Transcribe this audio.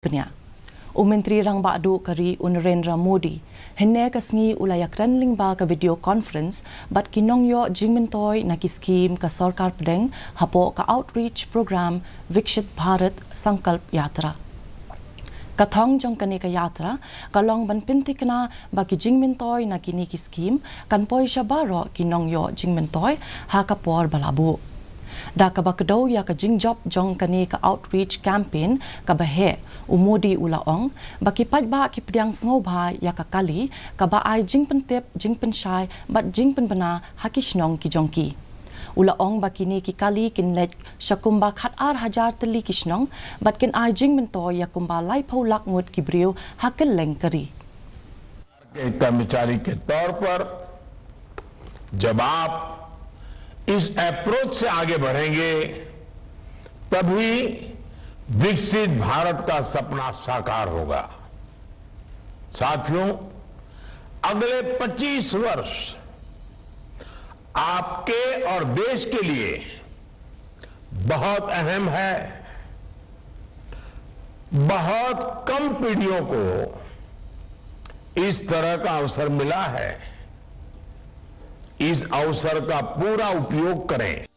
Penya. Menteri Rang Badu Kari Narendra Modi henne kasngi ulayak ranling ba ka video conference bat kinongyo jingmentoi na ki scheme ka sarkar pedeng hapo ka outreach program Vikshit Bharat Sankalp Yatra. Kathong jong kani ka yatra kalong ban pintikna ba ki jingmentoi na kini ki scheme kan poi shabaro kinongyo jingmentoi ha ka por balabu. Da kabakadaw ya ka jingjob jong kani ka outreach campaign kabahe umudi ulaong bakipaj ba ki pediang sngoba ya ka kali kaba ai jingpentep jingpenshai bat jingpenbana hakishnong ki jongki ulaong bakini ki kali kinlet shakumba khat ar hajar teli kishnong bat kin ai jingmento ya kumba lai pholak ngut ki briu hakil leng kari कर्मचारी के तौर पर जब आप इस अप्रोच से आगे बढ़ेंगे तभी विकसित भारत का सपना साकार होगा। साथियों, अगले 25 वर्ष आपके और देश के लिए बहुत अहम है। बहुत कम पीढ़ियों को इस तरह का अवसर मिला है। इस अवसर का पूरा उपयोग करें।